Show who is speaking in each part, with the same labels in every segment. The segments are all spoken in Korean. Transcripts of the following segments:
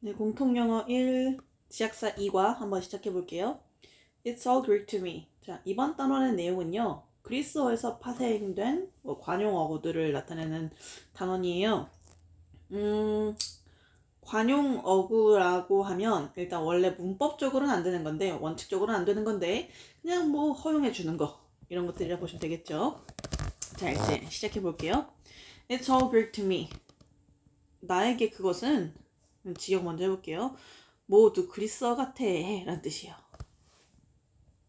Speaker 1: 네, 공통영어 1, 지약사 2과 한번 시작해 볼게요. It's all Greek to me. 자, 이번 단원의 내용은요. 그리스어에서 파생된 관용어구들을 나타내는 단원이에요. 관용어구라고 하면 일단 원래 문법적으로는 안 되는 건데 원칙적으로는 안 되는 건데 그냥 뭐 허용해 주는 거 이런 것들이라 보시면 되겠죠. 자, 이제 시작해 볼게요. It's all Greek to me. 나에게 그것은 지역 먼저 해볼게요. 모두 그리스어 같아 라는 뜻이에요.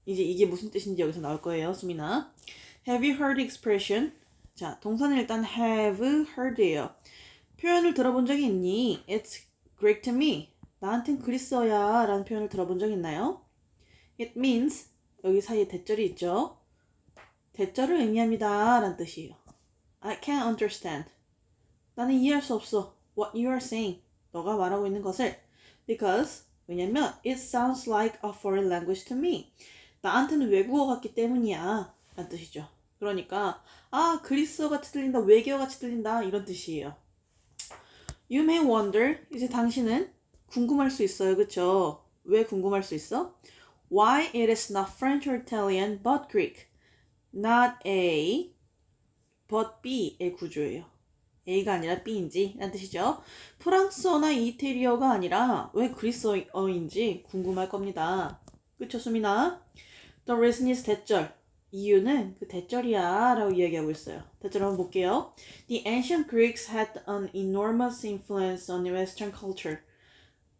Speaker 1: 이제 이게 무슨 뜻인지 여기서 나올 거예요. 수민아. Have you heard expression? 자, 동사는 일단 have heard예요. 표현을 들어본 적이 있니? It's Greek to me. 나한텐 그리스어야 라는 표현을 들어본 적 있나요? It means 여기 사이에 대절이 있죠. 대절을 의미합니다 라는 뜻이에요. I can't understand. 나는 이해할 수 없어. What you are saying. 너가 말하고 있는 것을. Because 왜냐면 it sounds like a foreign language to me. 나한테는 외국어 같기 때문이야 라는 뜻이죠. 그러니까 그리스어 같이 들린다, 외계어 같이 들린다 이런 뜻이에요. You may wonder. 이제 당신은 궁금할 수 있어요. 그쵸? 왜 궁금할 수 있어? Why it is not French or Italian but Greek. Not A but B의 구조예요. A가 아니라 B인지 라는 뜻이죠. 프랑스어나 이태리어가 아니라 왜 그리스어인지 궁금할 겁니다. 그쵸, 수민아? The reason is 대절. 이유는 그 대절이야 라고 이야기하고 있어요. 대절 한번 볼게요. The ancient Greeks had an enormous influence on Western culture.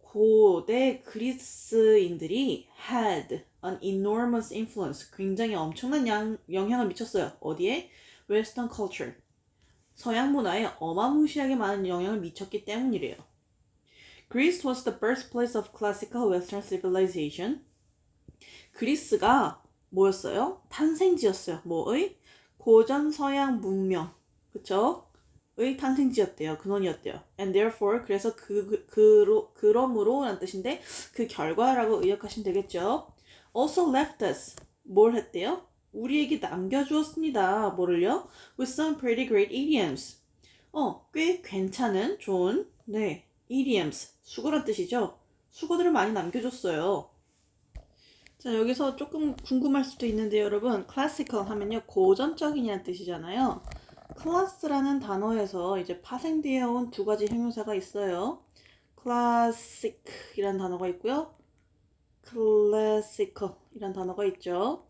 Speaker 1: 고대 그리스인들이 had an enormous influence. 굉장히 엄청난 영향을 미쳤어요. 어디에? Western culture. 서양 문화에 어마무시하게 많은 영향을 미쳤기 때문이래요. Greece was the birthplace of classical Western civilization. 그리스가 뭐였어요? 탄생지였어요. 뭐의? 고전 서양 문명. 그쵸? 의 탄생지였대요. 근원이었대요. And therefore, 그래서 그러므로 라는 뜻인데 그 결과라고 의역하시면 되겠죠. Also left us. 뭘 했대요? 우리에게 남겨주었습니다. 뭐를요? With some pretty great idioms. 꽤 괜찮은, 좋은, idioms. 수거란 뜻이죠. 수거들을 많이 남겨줬어요. 자, 여기서 조금 궁금할 수도 있는데 여러분, classical 하면요, 고전적이냐는 뜻이잖아요. class라는 단어에서 이제 파생되어 온 두 가지 형용사가 있어요. classic이라는 단어가 있고요. classical이라는 단어가 있죠.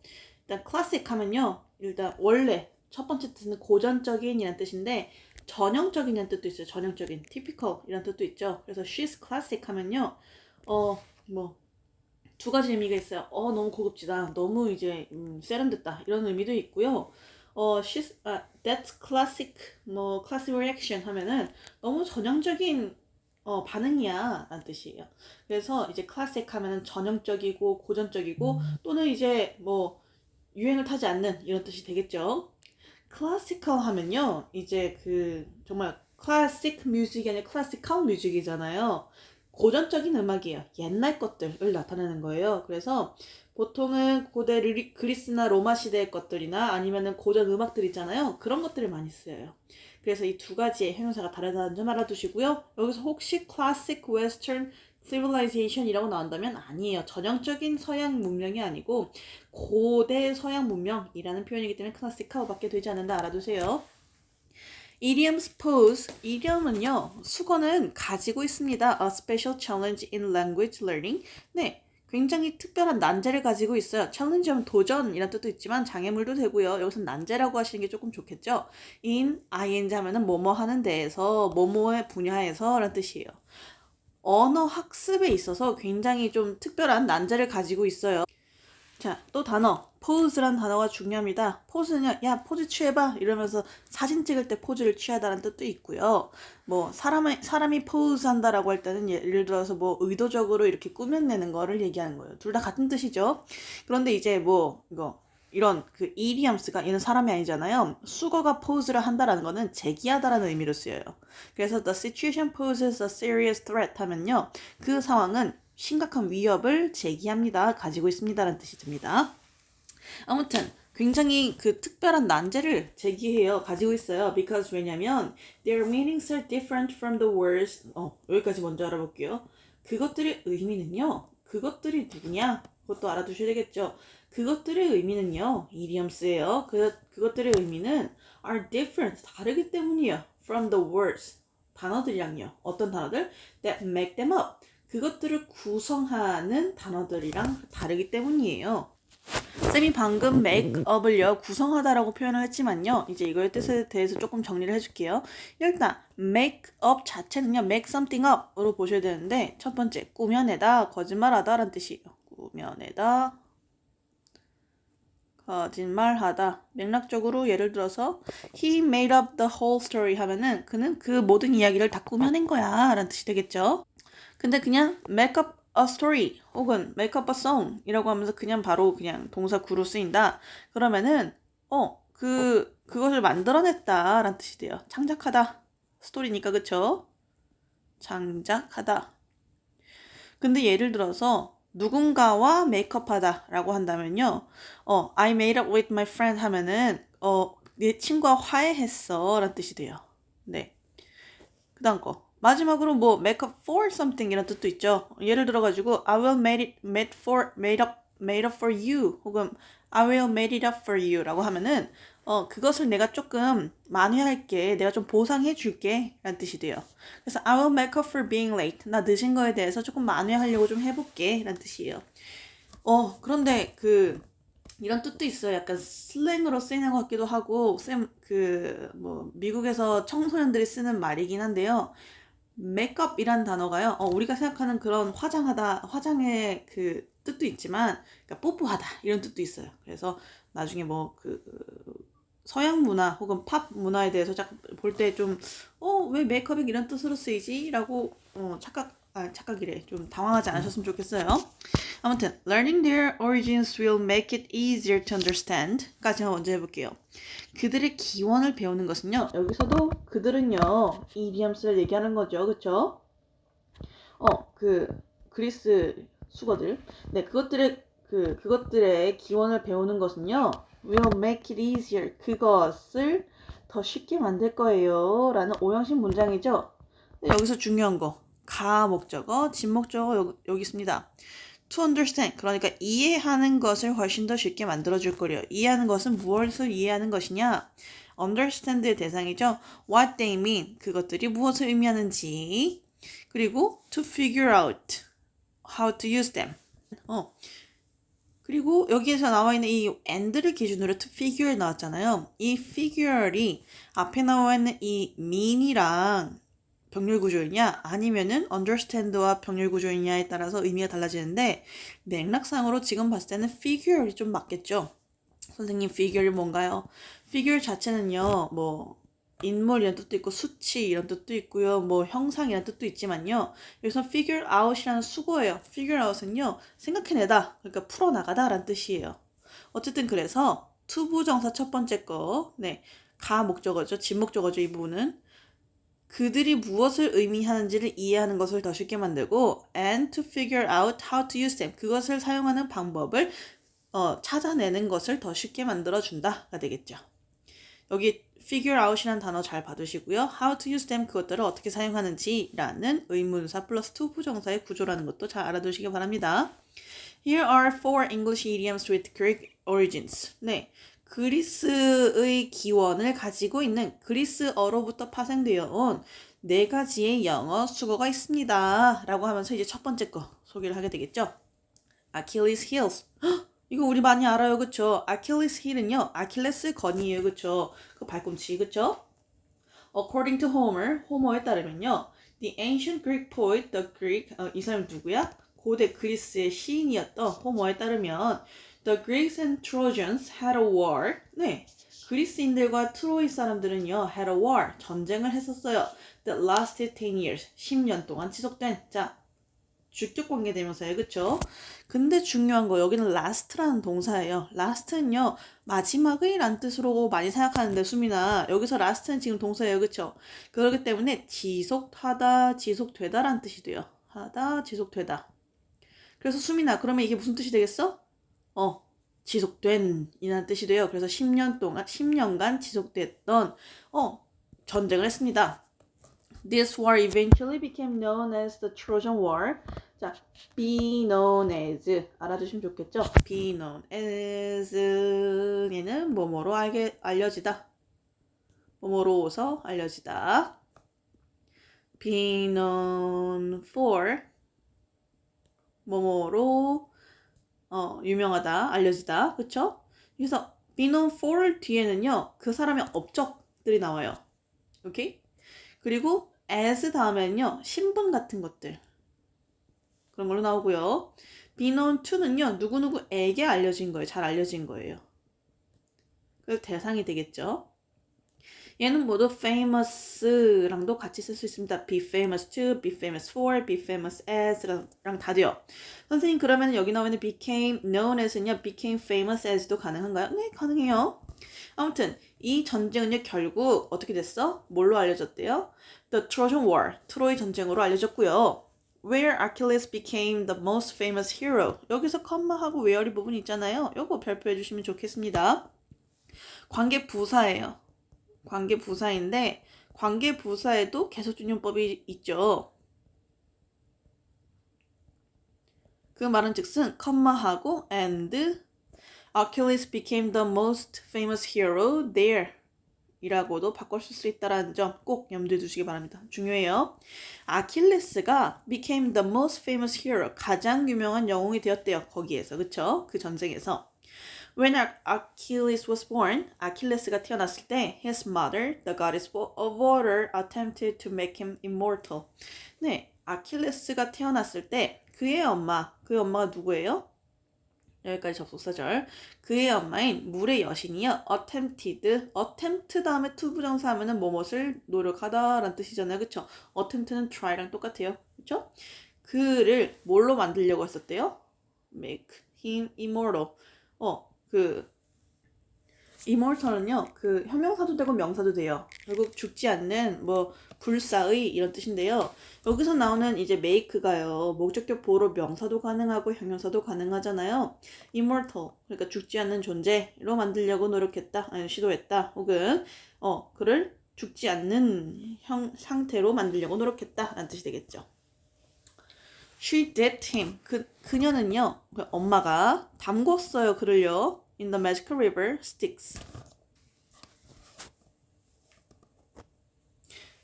Speaker 1: 일단 classic 하면요, 일단 원래 첫 번째 뜻은 고전적인이라는 뜻인데 전형적인이라는 뜻도 있어요. 전형적인, typical이라는 뜻도 있죠. 그래서 she's classic 하면요, 두 가지 의미가 있어요. 너무 고급지다, 너무 이제 세련됐다 이런 의미도 있고요. that's classic, classic reaction 하면은 너무 전형적인 반응이야 라는 뜻이에요. 그래서 이제 classic 하면은 전형적이고 고전적이고 또는 이제 유행을 타지 않는 이런 뜻이 되겠죠. classical 하면요, 이제 정말 classic music이 아니라 classical music이잖아요. 고전적인 음악이에요. 옛날 것들을 나타내는 거예요. 그래서 보통은 고대 그리스나 로마 시대의 것들이나 아니면은 고전 음악들 있잖아요. 그런 것들을 많이 쓰여요. 그래서 이 두 가지의 형용사가 다르다는 점 알아두시고요. 여기서 혹시 classic western civilization이라고 나온다면 아니에요. 전형적인 서양 문명이 아니고 고대 서양 문명이라는 표현이기 때문에 classical밖에 되지 않는다 알아두세요. Idiom's pose. idiom은요, 수거는 가지고 있습니다. A special challenge in language learning. 네, 굉장히 특별한 난제를 가지고 있어요. challenge하면 도전이라는 뜻도 있지만 장애물도 되고요. 여기서 난제라고 하시는 게 조금 좋겠죠. in ing 하면은 뭐뭐 하는 데에서, 뭐뭐의 분야에서 라는 뜻이에요. 언어 학습에 있어서 굉장히 좀 특별한 난제를 가지고 있어요. 자, 또 단어. 포즈란 단어가 중요합니다. 포즈는요, 야, 포즈 취해봐 이러면서 사진 찍을 때 포즈를 취하다는 뜻도 있고요. 사람이 포즈 한다라고 할 때는 예를 들어서 의도적으로 이렇게 꾸며내는 거를 얘기하는 거예요. 둘 다 같은 뜻이죠. 그런데 이제 이런 이디엄스가, 얘는 사람이 아니잖아요. 수거가 포즈를 한다라는 거는 제기하다라는 의미로 쓰여요. 그래서 the situation poses a serious threat 하면요, 그 상황은 심각한 위협을 제기합니다. 가지고 있습니다. 라는 뜻이 듭니다. 아무튼 굉장히 그 특별한 난제를 제기해요. 가지고 있어요. Because 왜냐면 their meanings are different from the words. 여기까지 먼저 알아볼게요. 그것들의 의미는요. 그것들이 누구냐? 그것도 알아두셔야 되겠죠. 그것들의 의미는요. 이디엄스예요. 그것들의 의미는 are different. 다르기 때문이에요. From the words. 단어들이랑요. 어떤 단어들? That make them up. 그것들을 구성하는 단어들이랑 다르기 때문이에요. 쌤이 방금 make up을요 구성하다라고 표현을 했지만요 이제 이거의 뜻에 대해서 조금 정리를 해줄게요. 일단 make up 자체는요 make something up으로 보셔야 되는데 첫 번째 꾸며내다 거짓말하다 라는 뜻이에요. 꾸며내다 거짓말하다. 맥락적으로 예를 들어서 he made up the whole story 하면은 그는 그 모든 이야기를 다 꾸며낸 거야 라는 뜻이 되겠죠. 근데 그냥 make up a story 혹은 make up a song 이라고 하면서 그냥 바로 그냥 동사 구로 쓰인다. 그러면은 그것을 만들어냈다 라는 뜻이 돼요. 창작하다. 스토리니까 그쵸? 창작하다. 근데 예를 들어서 누군가와 메이크업하다 라고 한다면요. I made up with my friend 하면은 내 친구와 화해했어 라는 뜻이 돼요. 네. 그 다음 거. 마지막으로 뭐 make up for something 이런 뜻도 있죠. 예를 들어가지고 I will made up for you 혹은 I will made it up for you 라고 하면은 그것을 내가 조금 만회할게. 내가 좀 보상해 줄게 라는 뜻이 돼요. 그래서 I will make up for being late. 나 늦은 거에 대해서 조금 만회하려고 좀 해볼게 라는 뜻이에요. 그런데 이런 뜻도 있어요. 약간 슬랭으로 쓰이는 것 같기도 하고 미국에서 청소년들이 쓰는 말이긴 한데요. 메이크업이란 단어가요. 우리가 생각하는 그런 화장의 그 뜻도 있지만, 그러니까 뽀뽀하다 이런 뜻도 있어요. 그래서 나중에 서양 문화 혹은 팝 문화에 대해서 볼 때 좀 왜 메이크업이 이런 뜻으로 쓰이지? 라고 착각이래. 좀 당황하지 않으셨으면 좋겠어요. 아무튼 learning their origins will make it easier to understand 까지 먼저 해볼게요. 그들의 기원을 배우는 것은요. 여기서도 그들은요. 이디엄스를 얘기하는 거죠. 그쵸? 그리스 수거들. 네, 그것들의 기원을 배우는 것은요. will make it easier. 그것을 더 쉽게 만들 거예요. 라는 오형식 문장이죠. 네, 여기서 중요한 거. 가 목적어, 진 목적어 여기 있습니다. to understand. 그러니까 이해하는 것을 훨씬 더 쉽게 만들어줄 거래요. 이해하는 것은 무엇을 이해하는 것이냐? understand의 대상이죠. what they mean. 그것들이 무엇을 의미하는지. 그리고 to figure out how to use them. 그리고 여기에서 나와 있는 이 and를 기준으로 to figure 나왔잖아요. 이 figure이 앞에 나와 있는 이 mean이랑 병렬 구조이냐 아니면은 understand와 병렬 구조이냐에 따라서 의미가 달라지는데 맥락상으로 지금 봤을 때는 figure이 좀 맞겠죠. 선생님 figure이 뭔가요? figure 자체는요 인물 이런 뜻도 있고 수치 이런 뜻도 있고요 형상 이런 뜻도 있지만요 여기서 figure out이라는 수거예요. figure out은요 생각해내다 그러니까 풀어나가다 라는 뜻이에요. 어쨌든 그래서 to 부정사 첫 번째 거 가 목적어죠. 진 목적어죠. 이 부분은 그들이 무엇을 의미하는지를 이해하는 것을 더 쉽게 만들고 and to figure out how to use them. 그것을 사용하는 방법을 찾아내는 것을 더 쉽게 만들어준다가 되겠죠. 여기 figure out이라는 단어 잘 봐두시고요. how to use them 그것들을 어떻게 사용하는지라는 의문사 플러스 to 부정사의 구조라는 것도 잘 알아두시기 바랍니다. Here are 4 English idioms with Greek origins. 네. 그리스의 기원을 가지고 있는 그리스어로부터 파생되어 온 4가지의 영어 수거가 있습니다. 라고 하면서 이제 첫 번째 거 소개를 하게 되겠죠. Achilles heels. 이거 우리 많이 알아요. 그쵸? Achilles heel은요. 아킬레스 건이에요. 그쵸? 그 발꿈치. 그쵸? According to Homer, 호머에 따르면요. The ancient Greek poet, 이 사람이 누구야? 고대 그리스의 시인이었던 호머에 따르면 The Greeks and Trojans had a war. 네, 그리스인들과 트로이 사람들은요 had a war. 전쟁을 했었어요. That lasted 10 years. 10년 동안 지속된. 자, 주격 관계 대명사예요. 그쵸? 근데 중요한 거 여기는 last라는 동사예요. last는요 마지막의 라는 뜻으로 많이 생각하는데 수민아 여기서 last는 지금 동사예요. 그쵸? 그렇기 때문에 지속하다, 지속되다 라는 뜻이 돼요. 하다, 지속되다. 그래서 수민아 그러면 이게 무슨 뜻이 되겠어? 지속된 이라는 뜻이 돼요. 그래서 10년간 지속됐던 전쟁을 했습니다. This war eventually became known as the Trojan War. 자, be known as 알아두시면 좋겠죠? be known as 얘는 뭐뭐로 알려지다. 뭐뭐로서 알려지다. be known for 뭐뭐로 유명하다, 알려지다. 그쵸? 그래서 be known for 뒤에는요. 그 사람의 업적들이 나와요. 오케이? 그리고 as 다음에는요. 신분 같은 것들. 그런 걸로 나오고요. be known to는요. 누구누구에게 알려진 거예요. 잘 알려진 거예요. 그래서 대상이 되겠죠. 얘는 모두 famous랑도 같이 쓸 수 있습니다. be famous to, be famous for, be famous as랑 다 돼요. 선생님 그러면 여기 나오는 became known as는요. became famous as도 가능한가요? 네, 가능해요. 아무튼 이 전쟁은요. 결국 어떻게 됐어? 뭘로 알려졌대요? The Trojan War, 트로이 전쟁으로 알려졌고요. Where Achilles became the most famous hero. 여기서 컴마하고 where이 부분 있잖아요. 요거 발표해 주시면 좋겠습니다. 관계 부사예요. 관계 부사인데 관계 부사에도 계속준용법이 있죠. 그 말은 즉슨 컴마하고 and Achilles became the most famous hero there 이라고도 바꿀 수 있다는 점 꼭 염두에 두시기 바랍니다. 중요해요. 아킬레스가 became the most famous hero 가장 유명한 영웅이 되었대요. 거기에서 그쵸? 그 전쟁에서 When Achilles was born, 아킬레스가 태어났을 때 his mother, the goddess of water, attempted to make him immortal. 네, 아킬레스가 태어났을 때 그의 엄마가 누구예요? 여기까지 접속사절. 그의 엄마인 물의 여신이요. attempt 다음에 to 부정사 하면은 뭐뭇을 노력하다 라는 뜻이잖아요. 그쵸? attempt는 try랑 똑같아요. 그쵸? 그를 뭘로 만들려고 했었대요? make him immortal. immortal은요, 그 형용사도 되고 명사도 돼요. 결국 죽지 않는, 불사의 이런 뜻인데요. 여기서 나오는 이제 make가요, 목적격 보호로 명사도 가능하고 형용사도 가능하잖아요. immortal, 그러니까 죽지 않는 존재로 만들려고 노력했다, 아니 시도했다, 혹은 그를 죽지 않는 상태로 만들려고 노력했다 라는 뜻이 되겠죠. She did him. 그녀는요, 엄마가 담궜어요, 그를요. In the magical river Styx.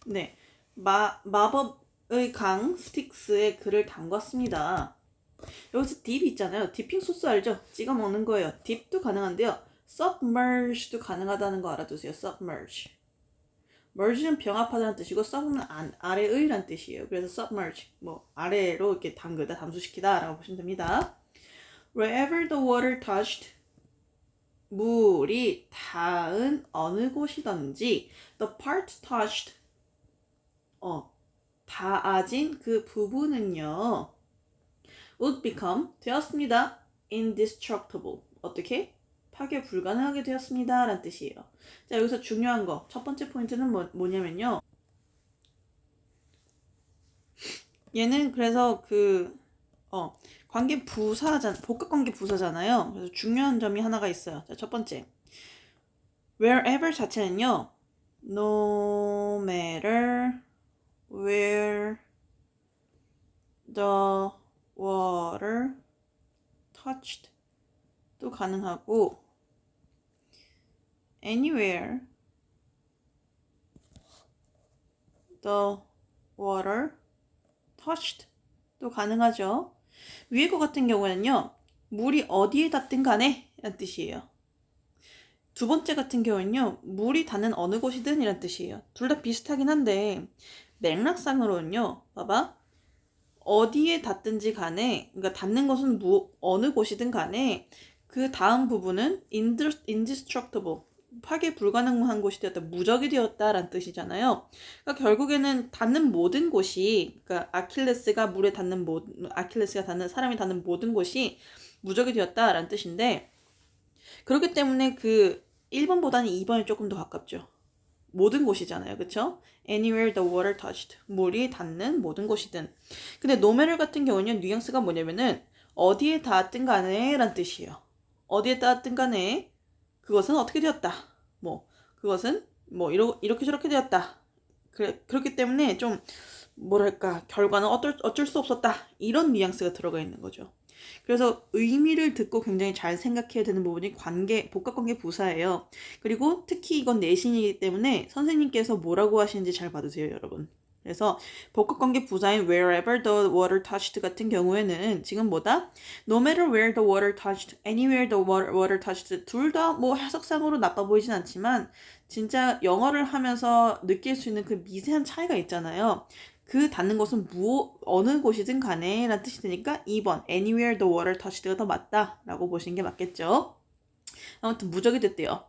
Speaker 1: 네, 마법의 강 스틱스에 그를 담궜습니다. 여기서 dip 있잖아요. 디핑 소스 알죠? 찍어 먹는 거예요. dip도 가능한데요. submerge도 가능하다는 거 알아두세요. submerge. merge는 병합하다는 뜻이고 sub는 아래의란 뜻이에요. 그래서 submerge, 아래로 이렇게 담그다, 담수시키다 라고 보시면 됩니다. Wherever the water touched, 물이 닿은 어느 곳이든지 the part touched, 닿아진 그 부분은요 would become, 되었습니다. indestructible. 어떻게? 파괴 불가능하게 되었습니다 라는 뜻이에요. 자, 여기서 중요한 거 첫 번째 포인트는 뭐냐면요, 얘는 그래서 관계 복합관계 부사잖아요. 그래서 중요한 점이 하나가 있어요. 자, 첫 번째, wherever 자체는요, no matter where the water touched 또 가능하고 anywhere the water touched 또 가능하죠. 위에 거 같은 경우에는요, 물이 어디에 닿든 간에 라는 뜻이에요. 두 번째 같은 경우는요, 물이 닿는 어느 곳이든 이란 뜻이에요. 둘 다 비슷하긴 한데 맥락상으로는요, 봐봐, 어디에 닿든지 간에, 그러니까 닿는 것은 어느 곳이든 간에 그 다음 부분은 indestructible, 파괴 불가능한 곳이 되었다, 무적이 되었다라는 뜻이잖아요. 그러니까 결국에는 닿는 모든 곳이, 그러니까 아킬레스가 사람이 닿는 모든 곳이 무적이 되었다라는 뜻인데, 그렇기 때문에 1번보다는 2번이 조금 더 가깝죠. 모든 곳이잖아요. 그쵸? Anywhere the water touched. 물이 닿는 모든 곳이든. 근데 no matter 같은 경우는 뉘앙스가 뭐냐면은 어디에 닿았든 간에 라는 뜻이에요. 어디에 따랐든 간에 그것은 어떻게 되었다. 뭐 그것은 뭐 이렇게 저렇게 되었다. 그렇기 때문에 좀 뭐랄까 결과는 어쩔 수 없었다. 이런 뉘앙스가 들어가 있는 거죠. 그래서 의미를 듣고 굉장히 잘 생각해야 되는 부분이 복합관계 부사예요. 그리고 특히 이건 내신이기 때문에 선생님께서 뭐라고 하시는지 잘 받으세요, 여러분. 그래서 복합관계 부사인 wherever the water touched 같은 경우에는 지금 뭐다? No matter where the water touched, anywhere the water touched 둘 다 뭐 해석상으로 나빠 보이진 않지만 진짜 영어를 하면서 느낄 수 있는 그 미세한 차이가 있잖아요. 그 닿는 곳은 어느 곳이든 간에 라는 뜻이 되니까 2번 anywhere the water touched가 더 맞다 라고 보시는 게 맞겠죠. 아무튼 무적이 됐대요.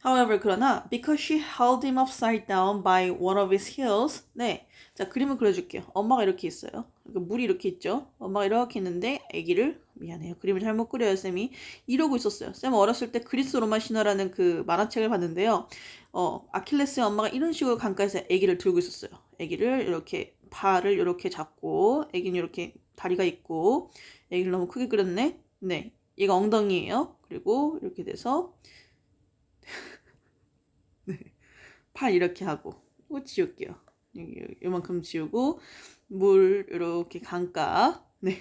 Speaker 1: However, 그러나 because she held him upside down by one of his heels. 네, 자 그림을 그려줄게요. 엄마가 이렇게 있어요. 물이 이렇게 있죠. 엄마가 이렇게 있는데 아기를 미안해요. 그림을 잘못 그려요, 쌤이. 이러고 있었어요. 쌤 어렸을 때 그리스 로마 신화라는 그 만화책을 봤는데요. 아킬레스의 엄마가 이런 식으로 강가에서 아기를 들고 있었어요. 아기를 이렇게 팔을 이렇게 잡고 아기는 이렇게 다리가 있고 아기를 너무 크게 그렸네. 네, 얘가 엉덩이에요. 그리고 이렇게 돼서 네. 팔 이렇게 하고 이거 지울게요. 요만큼 지우고 물 이렇게 강가 네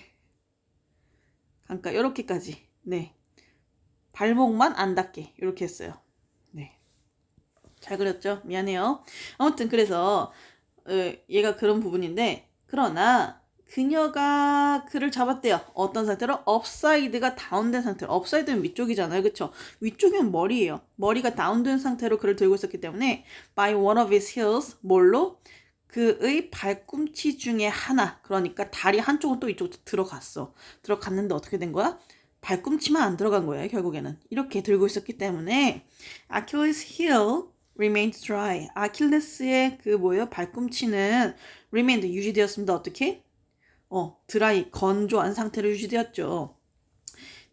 Speaker 1: 강가 이렇게까지 네 발목만 안 닿게 이렇게 했어요. 네 잘 그렸죠? 미안해요. 아무튼 그래서 얘가 그런 부분인데 그러나 그녀가 그를 잡았대요. 어떤 상태로? 업사이드가 다운된 상태로. 업사이드는 위쪽이잖아요. 그쵸? 위쪽이면 머리예요. 머리가 다운된 상태로 그를 들고 있었기 때문에 by one of his heels 뭘로? 그의 발꿈치 중에 하나. 그러니까 다리 한쪽은 또 이쪽으로 들어갔어. 들어갔는데 어떻게 된 거야? 발꿈치만 안 들어간 거예요. 결국에는. 이렇게 들고 있었기 때문에 Achilles heel remained dry. 아킬레스의 그 뭐예요? 발꿈치는 remained 유지되었습니다. 어떻게? 드라이, 건조한 상태로 유지되었죠.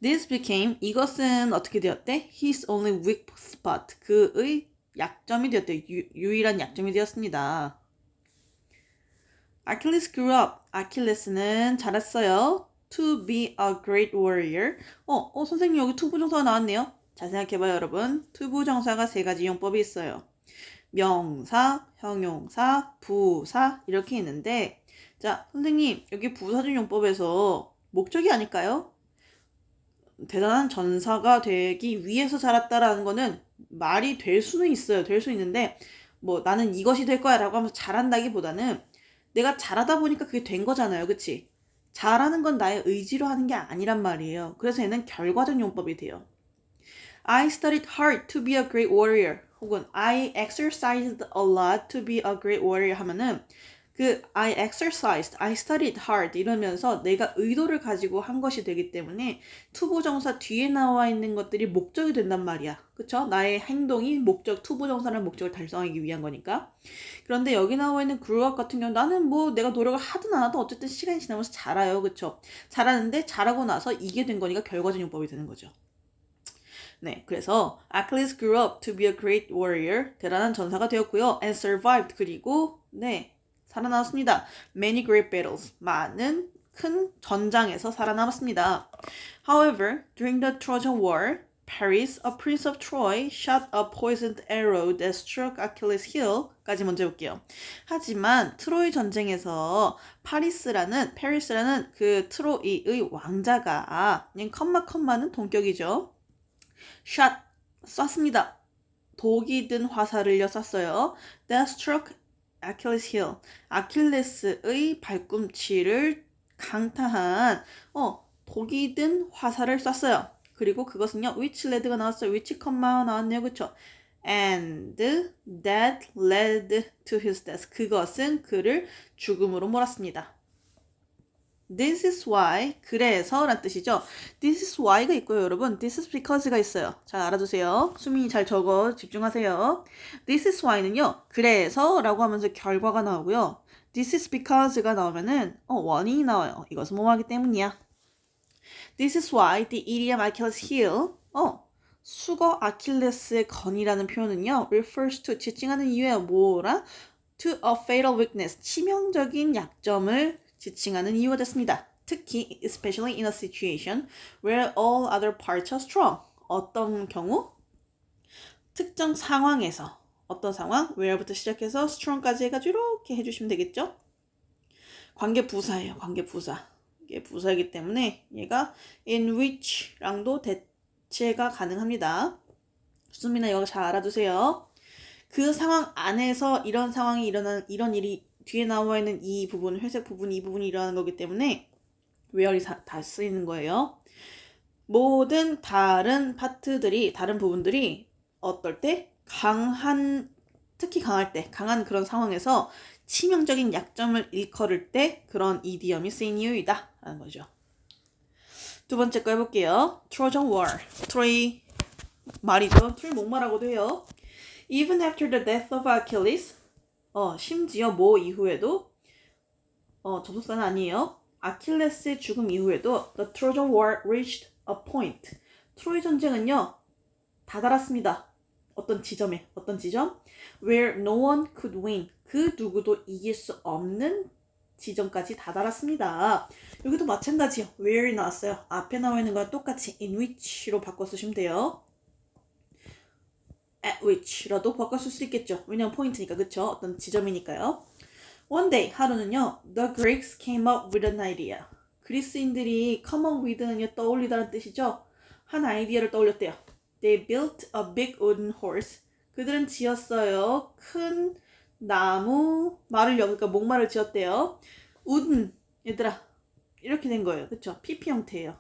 Speaker 1: This became, 이것은 어떻게 되었대? His only weak spot, 그의 약점이 되었대. 유일한 약점이 되었습니다. Achilles grew up, 아킬레스는 자랐어요. To be a great warrior. 선생님 여기 투부정사가 나왔네요. 잘 생각해봐요, 여러분. 투부정사가 3가지 이용법이 있어요. 명사, 형용사, 부사 이렇게 있는데 자, 선생님 여기 부사절 용법에서 목적이 아닐까요? 대단한 전사가 되기 위해서 자랐다라는 거는 말이 될 수는 있어요. 될 수 있는데 뭐 나는 이것이 될 거야 라고 하면서 잘한다기보다는 내가 잘하다 보니까 그게 된 거잖아요. 그치? 잘하는 건 나의 의지로 하는 게 아니란 말이에요. 그래서 얘는 결과적 용법이 돼요. I studied hard to be a great warrior 혹은 I exercised a lot to be a great warrior 하면은 I exercised, I studied hard 이러면서 내가 의도를 가지고 한 것이 되기 때문에 투부정사 뒤에 나와 있는 것들이 목적이 된단 말이야. 그쵸? 나의 행동이 투부정사라는 목적을 달성하기 위한 거니까. 그런데 여기 나와 있는 grew up 같은 경우는 나는 뭐 내가 노력을 하든 안 하든 어쨌든 시간이 지나면서 자라요. 그쵸? 자라는데 자라고 나서 이게 된 거니까 결과적 용법이 되는 거죠. 네, 그래서 Achilles grew up to be a great warrior, 대단한 전사가 되었고요. And survived, 그리고 살아남았습니다. Many great battles, 많은 큰 전장에서 살아남았습니다. However, during the Trojan War, Paris, a prince of Troy, shot a poisoned arrow that struck Achilles' heel.까지 먼저 해볼게요. 하지만 트로이 전쟁에서 파리스라는 그 트로이의 왕자가 그냥 컴마는 동격이죠. shot, 쐈습니다. 독이 든 화살을요 쐈어요. That struck Achilles' heel. 아킬레스의 발꿈치를 강타한 독이 든 화살을 쐈어요. 그리고 그것은요 which led가 나왔어요. which 컴마가 나왔네요. 그쵸? And that led to his death. 그것은 그를 죽음으로 몰았습니다. This is why, 그래서 라는 뜻이죠. This is why가 있고요, 여러분. This is because가 있어요. 잘 알아두세요. 수민이 잘 적어 집중하세요. This is why는요, 그래서 라고 하면서 결과가 나오고요. This is because가 나오면은 원인이 나와요. 이것은 뭐하기 때문이야. This is why the idiom Achilles' heel, 수거 아킬레스의 건이라는 표현은요, refers to, 지칭하는 이유예요. 뭐라? To a fatal weakness, 치명적인 약점을 지칭하는 이유가 됐습니다. 특히 especially in a situation where all other parts are strong. 어떤 경우? 특정 상황에서 어떤 상황? where부터 시작해서 strong까지 해가지고 이렇게 해주시면 되겠죠? 관계 부사예요. 관계 부사. 이게 부사이기 때문에 얘가 in which랑도 대체가 가능합니다. 수민아 이거 잘 알아두세요. 그 상황 안에서 이런 상황이 일어나는 이런 일이 뒤에 나와 있는 이 부분, 회색 부분, 이 부분이 일어나는 거기 때문에 where이 다 쓰이는 거예요. 모든 다른 파트들이, 다른 부분들이 어떨 때? 특히 강할 때, 강한 그런 상황에서 치명적인 약점을 일컬을 때 그런 이디엄이 쓰인 이유이다 라는 거죠. 두 번째 거 해볼게요. Trojan War. 트로이 말이죠. 트로이 목마라고도 해요. Even after the death of Achilles, 심지어 뭐 이후에도, 접속사는 아니에요. 아킬레스의 죽음 이후에도 the Trojan War reached a point. 트로이 전쟁은요, 다다랐습니다. 어떤 지점? Where no one could win. 그 누구도 이길 수 없는 지점까지 다다랐습니다. 여기도 마찬가지요. where이 나왔어요. 앞에 나와 있는 거랑 똑같이 in which로 바꿔 쓰시면 돼요. at which라도 바꿔 쓸 수 있겠죠. 왜냐면 포인트니까, 그쵸? 어떤 지점이니까요. One day, 하루는요, the Greeks came up with an idea. 그리스인들이 come up with는요, 떠올리다는 뜻이죠. 한 아이디어를 떠올렸대요. They built a big wooden horse. 그들은 지었어요. 큰 나무 말을요. 그러니까 목말을 지었대요. wooden, 얘들아, 이렇게 된 거예요. 그쵸? PP 형태예요.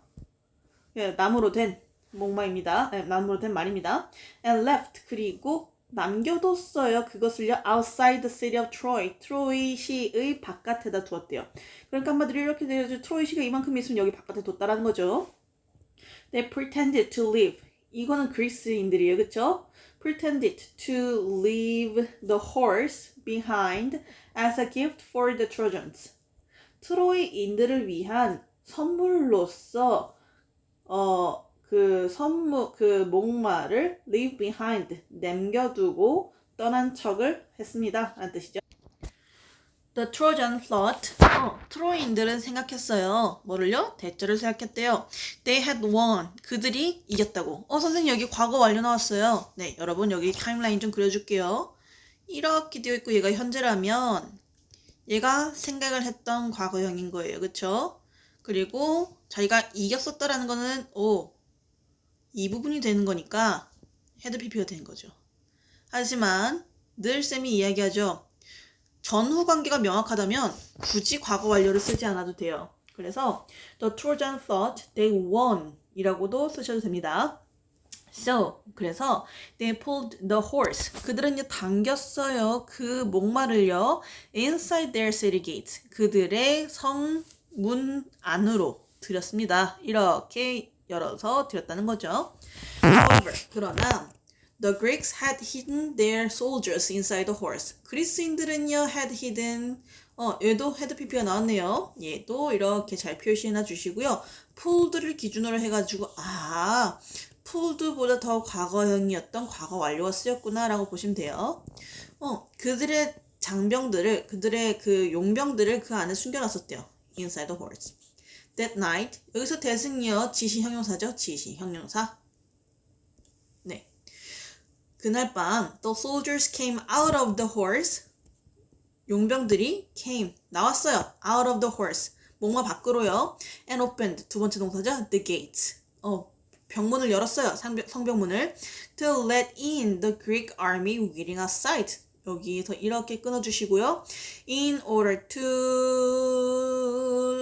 Speaker 1: 나무로 된 목마입니다. 나무로 된 말입니다. And left, 그리고 남겨뒀어요. 그것을요, outside the city of Troy. 트로이 시의 바깥에다 두었대요. 그러니까 한마디로 이렇게 돼가지고 트로이 시가 이만큼 있으면 여기 바깥에 뒀다라는 거죠. They pretended to live. 이거는 그리스인들이에요. 그쵸? Pretended to leave the horse behind as a gift for the Trojans. 트로이인들을 위한 선물로서 그 목마를 leave behind, 남겨두고 떠난 척을 했습니다. 라는 뜻이죠. The Trojan thought, 트로이인들은 생각했어요. 뭐를요? 대절을 생각했대요. They had won, 그들이 이겼다고. 선생님 여기 과거 완료 나왔어요. 네, 여러분 여기 타임라인 좀 그려줄게요. 이렇게 되어 있고 얘가 현재라면 얘가 생각을 했던 과거형인 거예요. 그쵸? 그리고 자기가 이겼었다라는 거는 이 부분이 되는 거니까 헤드 PP가 되는 거죠. 하지만 늘 쌤이 이야기하죠. 전후 관계가 명확하다면 굳이 과거 완료를 쓰지 않아도 돼요. 그래서 the Trojan thought they won 이라고도 쓰셔도 됩니다. So, 그래서 they pulled the horse. 그들은요 당겼어요. 그 목말을요 inside their city gate. 그들의 성문 안으로 들였습니다. 이렇게 열어서 들였다는 거죠. However, 그러나 the Greeks had hidden their soldiers inside the horse. 그리스인들은요 had hidden, 얘도 head pp가 나왔네요. 얘도 이렇게 잘 표시해놔 주시고요. pulled를 기준으로 해가지고 pulled보다 더 과거형이었던 과거 완료가 쓰였구나 라고 보시면 돼요. 그들의 장병들을, 그들의 그 용병들을 그 안에 숨겨놨었대요. inside the horse. That night, 여기서 that은요 지시 형용사죠. 지시 형용사. 네. 그날 밤 the soldiers came out of the horse. 용병들이 came 나왔어요. out of the horse. 목마 밖으로요. and opened 두 번째 동사죠. the gate. 병문을 열었어요. 성병문을. to let in the Greek army waiting outside. 여기서 이렇게 끊어주시고요. in order to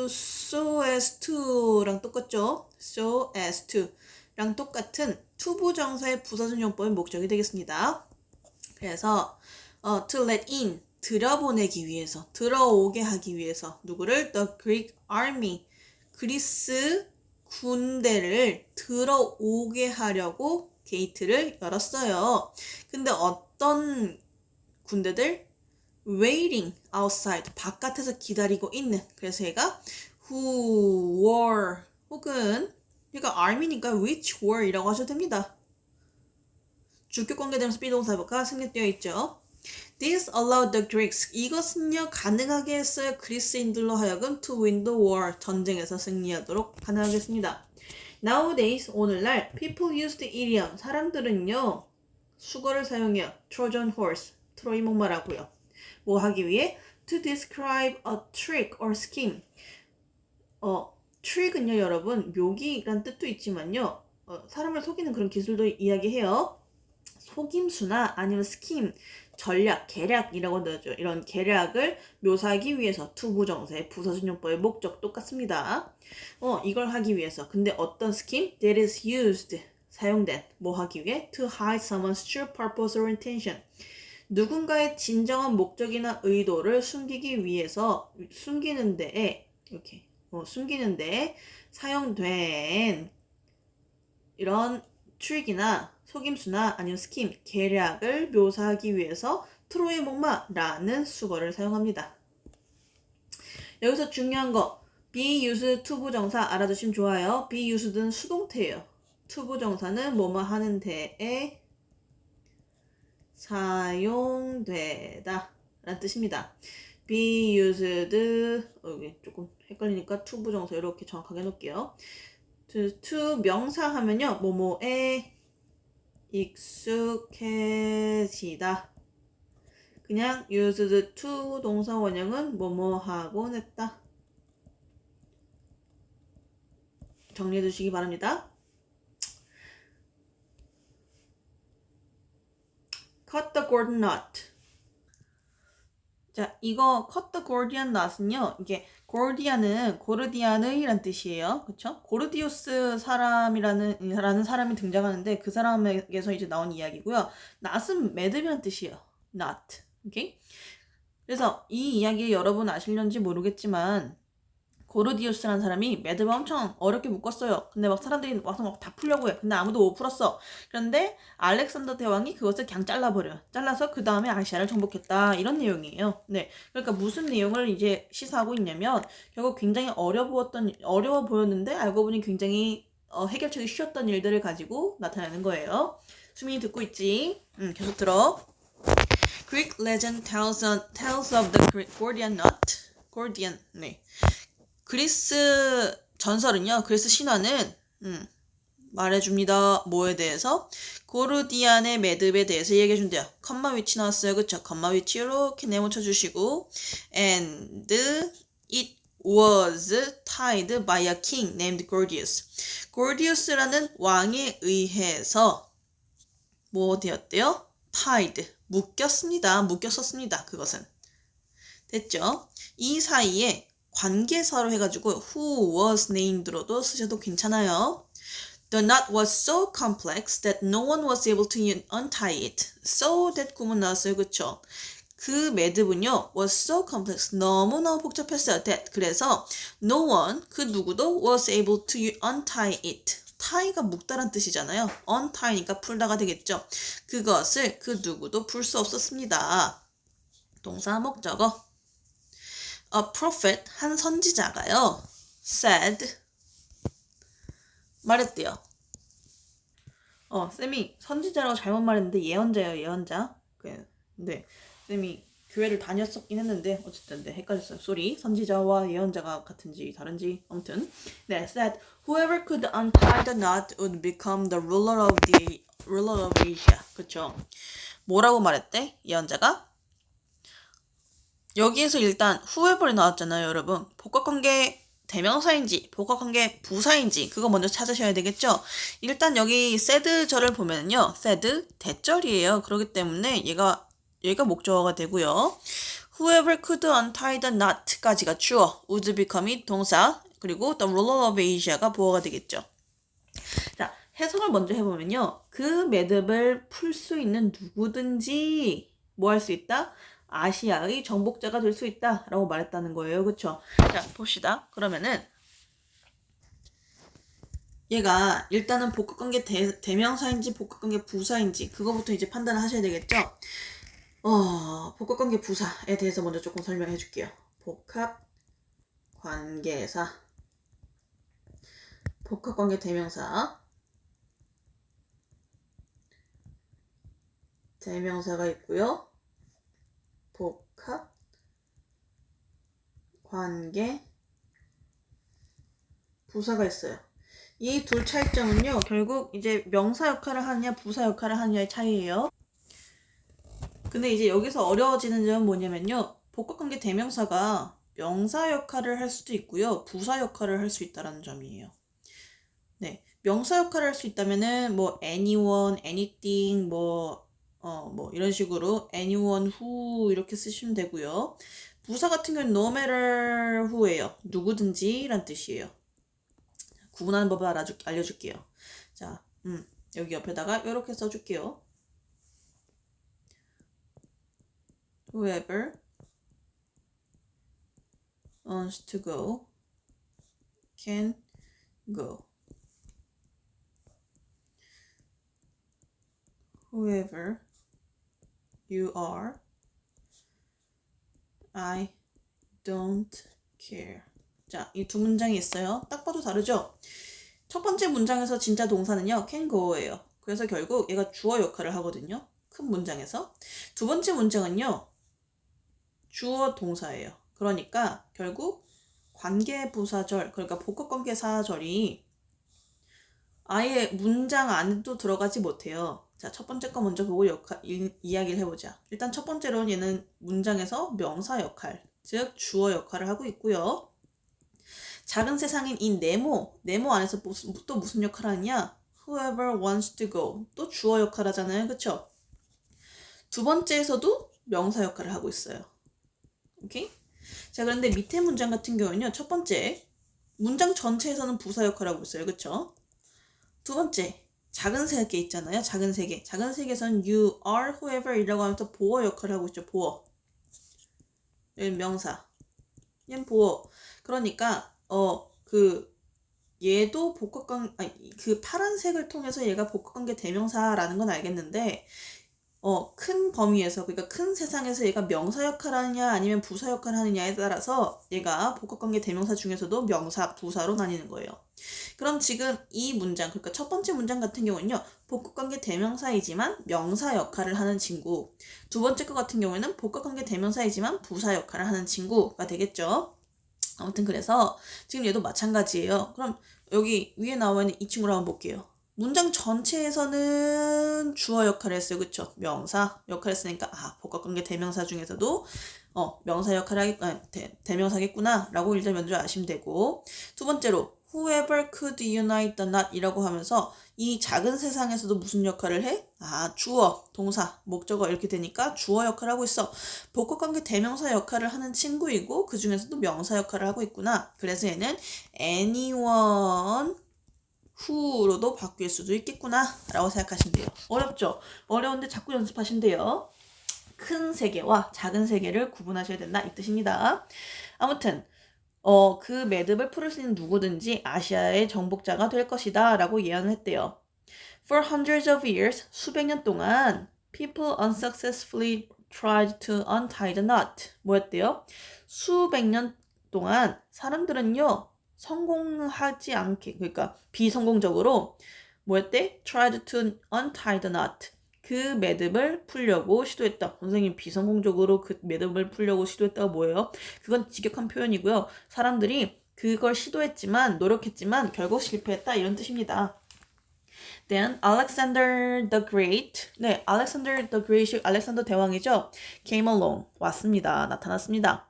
Speaker 1: so as to랑 똑같죠. so as to랑 똑같은 투부정사의 부사순용법의 목적이 되겠습니다. 그래서 to let in 들여보내기 위해서, 들어오게 하기 위해서 누구를? the Greek army 그리스 군대를 들어오게 하려고 게이트를 열었어요. 근데 어떤 군대들? waiting outside 바깥에서 기다리고 있는. 그래서 얘가 who were 혹은 그러니까 army니까 which were 이라고 하셔도 됩니다. 주격 관계되면서 비동사가 생략되어 있죠. This allowed the Greeks. 이것은요 가능하게 했어요. 그리스인들로 하여금 to win the war. 전쟁에서 승리하도록 가능하게 했습니다. Nowadays, 오늘날 people use the idiom. 사람들은요 수거를 사용해요. Trojan horse. 트로이 목마라고요. 뭐 하기 위해? To describe a trick or scheme. trick은요 여러분 묘기란 뜻도 있지만요 사람을 속이는 그런 기술도 이야기해요. 속임수나 아니면 스킴, 전략, 계략이라고 하죠. 이런 계략을 묘사하기 위해서 투부정사의 부사순용법의 목적 똑같습니다. 이걸 하기 위해서. 근데 어떤 스킴? That is used. 사용된. 뭐 하기 위해? To hide someone's true purpose or intention. 누군가의 진정한 목적이나 의도를 숨기기 위해서 숨기는 데에 이렇게 숨기는 데에 사용된 이런 트릭이나 속임수나 아니면 스킴, 계략을 묘사하기 위해서 트로이 목마라는 수거를 사용합니다. 여기서 중요한 거 be used 투부정사 알아두시면 좋아요. be used는 수동태예요. 투부정사는 뭐뭐 하는 데에 사용되다 라는 뜻입니다. be used 여기 조금 헷갈리니까 투부정사 이렇게 정확하게 해놓을게요. to 명사 하면요 뭐뭐에 익숙해지다. 그냥 used to 동사 원형은 뭐뭐 하곤 했다. 정리해 두시기 바랍니다. cut the Gordian knot. 자, 이거 cut the Gordian knot은요. 이게 고르디안은 고르디안의란 뜻이에요. 그쵸? 고르디우스 사람이라는 사람이 등장하는데 그 사람에게서 이제 나온 이야기고요. 낫은 매듭이란 뜻이에요. knot. 오케이? 그래서 이 이야기 여러분 아실런지 모르겠지만 고르디우스라는 사람이 매듭을 엄청 어렵게 묶었어요. 근데 막 사람들이 와서 막 다 풀려고 해. 근데 아무도 못 풀었어. 그런데 알렉산더 대왕이 그것을 그냥 잘라버려요. 잘라서 그 다음에 아시아를 정복했다. 이런 내용이에요. 네. 그러니까 무슨 내용을 이제 시사하고 있냐면 결국 굉장히 어려워 보였는데 알고 보니 굉장히 해결책이 쉬웠던 일들을 가지고 나타내는 거예요. 수민이 듣고 있지? 계속 들어. Greek legend tells of the Gordian knot. Gordian. 네. 그리스 전설은요. 그리스 신화는 말해줍니다. 뭐에 대해서? 고르디안의 매듭에 대해서 얘기해준대요. 컴마 위치 나왔어요. 그쵸? 컴마 위치 이렇게 네모쳐 주시고 and it was tied by a king named Gordius. Gordius라는 왕에 의해서 뭐 되었대요? tied. 묶였습니다. 그것은. 됐죠? 이 사이에 관계사로 해가지고 who was named로도 쓰셔도 괜찮아요. The knot was so complex that no one was able to untie it. So that 구문 나왔어요. 그쵸? 그 매듭은요 was so complex. 너무너무 복잡했어요. that. 그래서 no one, 그 누구도 was able to untie it. tie가 묶다란 뜻이잖아요. untie니까 풀다가 되겠죠. 그것을 그 누구도 풀 수 없었습니다. 동사 목적어. A prophet, 한 선지자가요. said, 말했대요. 쌤이 선지자라고 잘못 말했는데 예언자예요. 예언자. 네, 쌤이 교회를 다녔었긴 했는데 어쨌든 네, 헷갈렸어요. 쏘리. 선지자와 예언자가 같은지 다른지 아무튼 네, said whoever could untie the knot would become the ruler of Asia. 그쵸? 뭐라고 말했대? 예언자가? 여기에서 일단 whoever이 나왔잖아요, 여러분. 복합관계 대명사인지 복합관계 부사인지 그거 먼저 찾으셔야 되겠죠. 일단 여기 said절을 보면요, said 대절이에요. 그렇기 때문에 얘가 목적어가 되고요. Whoever could untie the knot까지가 주어, would become이 동사, 그리고 the ruler of Asia가 보어가 되겠죠. 자, 해석을 먼저 해보면요, 그 매듭을 풀 수 있는 누구든지 뭐 할 수 있다? 아시아의 정복자가 될 수 있다 라고 말했다는 거예요. 그쵸? 자, 봅시다. 그러면은 얘가 일단은 복합관계 대명사인지 복합관계 부사인지 그거부터 이제 판단을 하셔야 되겠죠? 복합관계 부사에 대해서 먼저 조금 설명해 줄게요. 복합관계사, 복합관계 대명사가 있고요. cut 관계 부사가 있어요. 이 둘 차이점은요, 결국 이제 명사 역할을 하느냐 부사 역할을 하느냐의 차이예요. 근데 이제 여기서 어려워지는 점은 뭐냐면요, 복합관계 대명사가 명사 역할을 할 수도 있고요, 부사 역할을 할 수 있다는 점이에요. 네, 명사 역할을 할 수 있다면은 뭐 anyone, anything, 뭐 이런 식으로 anyone who 이렇게 쓰시면 되고요. 부사 같은 경우는 no matter who예요. 누구든지란 뜻이에요. 구분하는 법을 알려줄게요. 자, 여기 옆에다가 이렇게 써줄게요. Whoever wants to go can go. Whoever you are, I don't care. 자, 이 두 문장이 있어요. 딱 봐도 다르죠? 첫 번째 문장에서 진짜 동사는요, can go예요. 그래서 결국 얘가 주어 역할을 하거든요. 큰 문장에서. 두 번째 문장은요, 주어 동사예요. 그러니까 결국 관계부사절, 그러니까 복합관계사절이 아예 문장 안에도 들어가지 못해요. 자, 첫 번째 거 먼저 보고 이야기를 해보자. 일단 첫 번째로는 얘는 문장에서 명사 역할, 즉 주어 역할을 하고 있고요. 작은 세상인 이 네모 안에서 또 무슨 역할을 하느냐? Whoever wants to go. 또 주어 역할 하잖아요. 그쵸? 두 번째에서도 명사 역할을 하고 있어요. 오케이? 자, 그런데 밑에 문장 같은 경우는요, 첫 번째, 문장 전체에서는 부사 역할을 하고 있어요. 그쵸? 두 번째, 작은 세 개 있잖아요. 작은 세 개. 작은 세 개에서는 you are whoever 이라고 하면서 보어 역할을 하고 있죠. 보어. 얘는 명사. 얘는 보어. 그러니까 얘도 그 파란색을 통해서 얘가 복합관계 대명사라는 건 알겠는데, 큰 범위에서, 그러니까 큰 세상에서 얘가 명사 역할을 하느냐 아니면 부사 역할을 하느냐에 따라서 얘가 복합관계 대명사 중에서도 명사, 부사로 나뉘는 거예요. 그럼 지금 이 문장, 그러니까 첫 번째 문장 같은 경우는요, 복합관계 대명사이지만 명사 역할을 하는 친구. 두 번째 거 같은 경우에는 복합관계 대명사이지만 부사 역할을 하는 친구가 되겠죠. 아무튼 그래서 지금 얘도 마찬가지예요. 그럼 여기 위에 나와 있는 이 친구를 한번 볼게요. 문장 전체에서는 주어 역할을 했어요. 그쵸? 명사 역할을 했으니까 복합관계 대명사 중에서도 명사 역할을 대명사겠구나 라고 일단 먼저 아시면 되고, 두 번째로 whoever could unite the knot 이라고 하면서 이 작은 세상에서도 무슨 역할을 해? 주어, 동사, 목적어 이렇게 되니까 주어 역할을 하고 있어. 복합관계 대명사 역할을 하는 친구이고 그 중에서도 명사 역할을 하고 있구나. 그래서 얘는 anyone who로도 바뀔 수도 있겠구나 라고 생각하시면 돼요. 어렵죠? 어려운데 자꾸 연습하시면 돼요. 큰 세계와 작은 세계를 구분하셔야 된다 이 뜻입니다. 아무튼 그 매듭을 풀을 수 있는 누구든지 아시아의 정복자가 될 것이다 라고 예언을 했대요. For hundreds of years, 수백 년 동안 people unsuccessfully tried to untie the knot. 뭐였대요? 수백 년 동안 사람들은요, 성공하지 않게, 그러니까 비성공적으로 뭐였대? tried to untie the knot. 그 매듭을 풀려고 시도했다. 선생님 비성공적으로 그 매듭을 풀려고 시도했다가 뭐예요? 그건 직역한 표현이고요. 사람들이 그걸 시도했지만 노력했지만 결국 실패했다 이런 뜻입니다. Then Alexander the Great, 네, Alexander the Great이 알렉산더 대왕이죠. Came along, 왔습니다. 나타났습니다.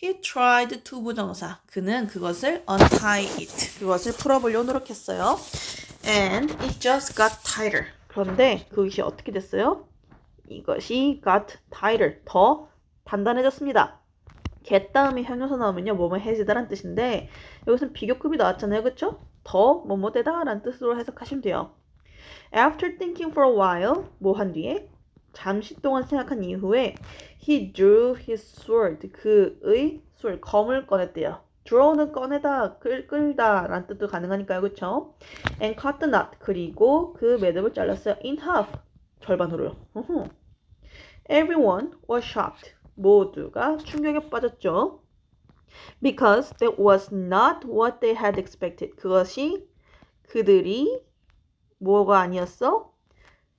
Speaker 1: He tried to 부정사, 그는 그것을 untie it, 그것을 풀어보려고 노력했어요. And it just got tighter. 그런데 그것이 어떻게 됐어요? 이것이 got tighter, 더 단단해졌습니다. get 다음에 형용사 나오면요, 뭐뭐 해지다란 뜻인데 여기서는 비교급이 나왔잖아요. 그쵸? 더 뭐뭐되다 라는 뜻으로 해석하시면 돼요. After thinking for a while, 뭐 한 뒤에 잠시 동안 생각한 이후에 he drew his sword, 그의 sword, 검을 꺼냈대요. draw는 꺼내다, 끌다 라는 뜻도 가능하니까요. 그쵸? And cut the knot, 그리고 그 매듭을 잘랐어요. in half, 절반으로요. Everyone was shocked, 모두가 충격에 빠졌죠. Because that was not what they had expected, 그것이 그들이 뭐가 아니었어?